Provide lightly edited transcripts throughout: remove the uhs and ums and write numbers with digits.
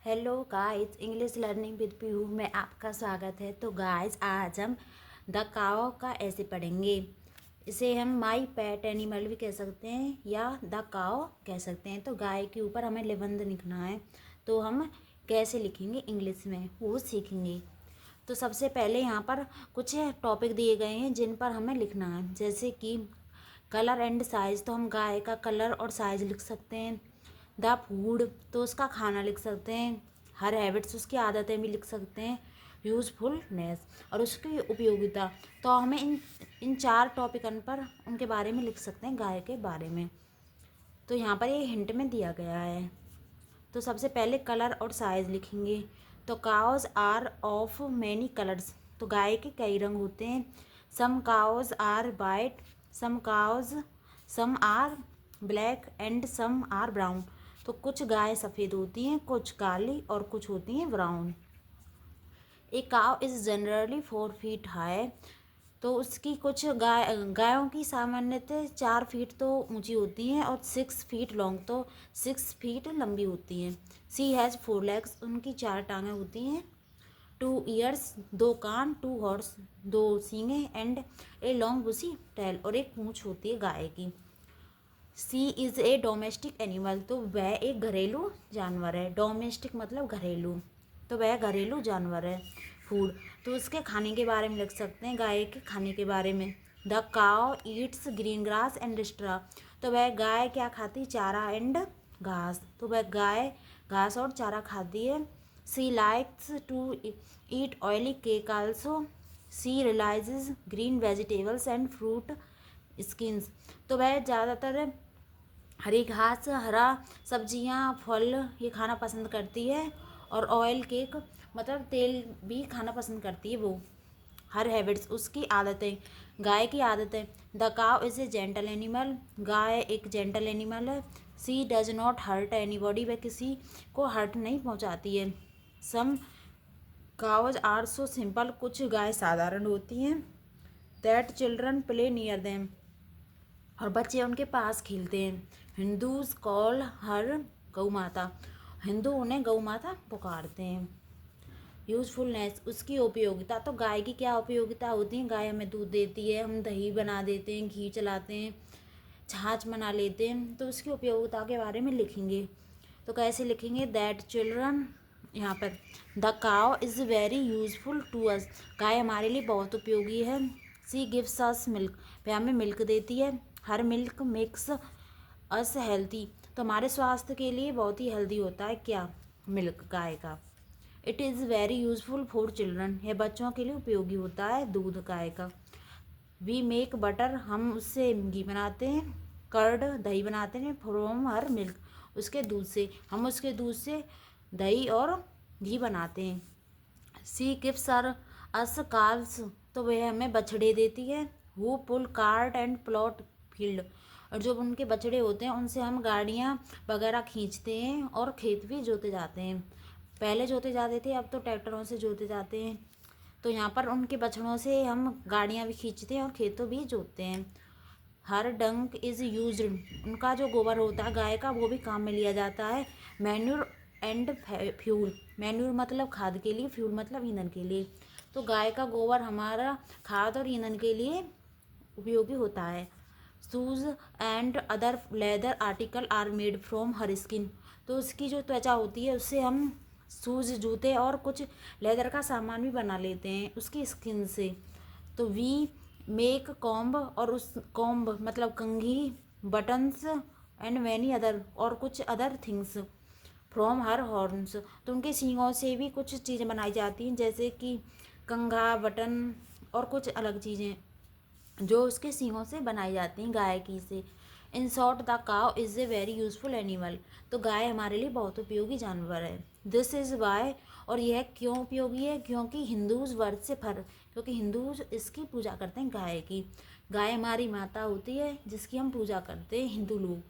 Hello guys, English learning with Pihu में आपका स्वागत है। तो गाइस, आज हम द काओ का ऐसे पढ़ेंगे। इसे हम माई पेट एनिमल भी कह सकते हैं या द काओ कह सकते हैं। तो गाय के ऊपर हमें निबंध लिखना है, तो हम कैसे लिखेंगे इंग्लिश में वो सीखेंगे। तो सबसे पहले यहाँ पर कुछ टॉपिक दिए गए हैं जिन पर हमें लिखना है, जैसे कि कलर एंड साइज़। तो हम गाय का कलर और साइज़ लिख सकते हैं। द फूड, तो उसका खाना लिख सकते हैं। हर हैबिट्स, उसकी आदतें भी लिख सकते हैं। यूज़फुलनेस और उसकी उपयोगिता। तो हमें इन चार टॉपिकन पर उनके बारे में लिख सकते हैं, गाय के बारे में। तो यहाँ पर ये हिंट में दिया गया है। तो सबसे पहले कलर और साइज़ लिखेंगे। तो cows are of many colours, तो गाय के कई रंग होते हैं। Some cows are white, some are black and some are brown. तो कुछ गाय सफ़ेद होती हैं, कुछ काली और कुछ होती हैं ब्राउन। ए काव इज़ जनरली 4 फीट हाई, तो उसकी कुछ गायों की सामान्यतः 4 फीट तो ऊंची होती हैं और 6 फीट लॉन्ग, तो 6 फीट लंबी होती हैं। सी हैज़ 4 लेग्स, उनकी 4 टांगें होती हैं। 2 ईयर्स, 2 कान। 2 हॉर्स, 2 सींगे। And a long bushy tail, और एक पूंछ होती है गाय की। She is a domestic animal, तो वह एक घरेलू जानवर है। डोमेस्टिक मतलब घरेलू, तो वह घरेलू जानवर है। फूड, तो उसके खाने के बारे में लिख सकते हैं, गाय के खाने के बारे में। The cow Yeats green grass and straw, तो वह गाय क्या खाती, चारा एंड घास। तो वह गाय घास और चारा खाती है। She likes to eat oily cake also. She realises green vegetables and fruit skins, तो वह ज़्यादातर हरी घास, हरा सब्जियां, फल ये खाना पसंद करती है। और ऑयल केक मतलब तेल भी खाना पसंद करती है वो। हर हैबिट्स, उसकी आदतें, गाय की आदतें। The cow is a gentle animal, गाय एक जेंटल एनिमल है। सी डज नॉट हर्ट एनीबॉडी, वह किसी को हर्ट नहीं पहुंचाती है। सम काउज आर सो सिंपल, कुछ गाय साधारण होती हैं। That children play near them, और बच्चे उनके पास खेलते हैं। हिंदूज कॉल हर गौ माता, हिंदू उन्हें गौ माता पुकारते हैं। यूज़फुलनेस, उसकी उपयोगिता। तो गाय की क्या उपयोगिता होती है, गाय हमें दूध देती है, हम दही बना देते हैं, घी चलाते हैं, छाछ बना लेते हैं। तो उसकी उपयोगिता के बारे में लिखेंगे। तो कैसे लिखेंगे, दैट चिल्ड्रन, यहाँ पर the cow is very useful to us, गाय हमारे लिए बहुत उपयोगी है। सी गिव्स अस मिल्क, वह हमें मिल्क देती है। हर मिल्क मेक्स अस हेल्थी, तो हमारे स्वास्थ्य के लिए बहुत ही हेल्दी होता है क्या, मिल्क गाय का। It is very useful for children, यह बच्चों के लिए उपयोगी होता है दूध गाय का। वी मेक बटर, हम उससे घी बनाते हैं। कर्ड, दही बनाते हैं। फ्रॉम हर मिल्क, उसके दूध से, हम उसके दूध से दही और घी बनाते हैं। She gives are us calves, तो वह हमें बछड़े देती है। Who pull cart and plot field, और जो उनके बछड़े होते हैं उनसे हम गाड़ियाँ वगैरह खींचते हैं और खेत भी जोते जाते हैं। पहले जोते जाते थे, अब तो ट्रैक्टरों से जोते जाते हैं। तो यहाँ पर उनके बछड़ों से हम गाड़ियाँ भी खींचते हैं और खेतों भी जोतते हैं। हर डंक इज़ यूज, उनका जो गोबर होता है गाय का वो भी काम में लिया जाता है। मैन्यूर एंड फ्यूल, मैन्यूर मतलब खाद के लिए, फ्यूल मतलब ईंधन के लिए। तो गाय का गोबर हमारा खाद और ईंधन के लिए उपयोगी होता है। Shoes and other leather article are made from her skin, तो उसकी जो त्वचा होती है उससे हम शूज़, जूते और कुछ लेदर का सामान भी बना लेते हैं उसकी स्किन से। तो वी मेक कॉम्ब, और उस कॉम्ब मतलब कंघी, बटन्स एंड मैनी अदर, और कुछ other things from her horns, तो उनके सींगों से भी कुछ चीज़ें बनाई जाती हैं, जैसे कि कंघा, बटन और कुछ अलग चीज़ें जो उसके सींगों से बनाई जाती हैं गाय की से। In short the cow is a very useful animal, तो गाय हमारे लिए बहुत उपयोगी जानवर है। दिस इज़ वाई, और यह क्यों उपयोगी है, क्योंकि हिंदूज वर्ड से फर, क्योंकि हिंदूज इसकी पूजा करते हैं गाय की। गाय हमारी माता होती है जिसकी हम पूजा करते हैं हिंदू लोग।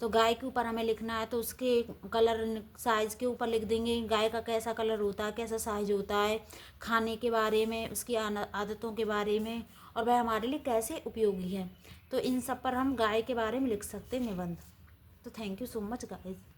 तो गाय के ऊपर हमें लिखना है, तो उसके कलर साइज़ के ऊपर लिख देंगे गाय का कैसा कलर होता है, कैसा साइज होता है, खाने के बारे में, उसकी आदतों के बारे में, और वह हमारे लिए कैसे उपयोगी है। तो इन सब पर हम गाय के बारे में लिख सकते हैं निबंध। तो thank you so much guys.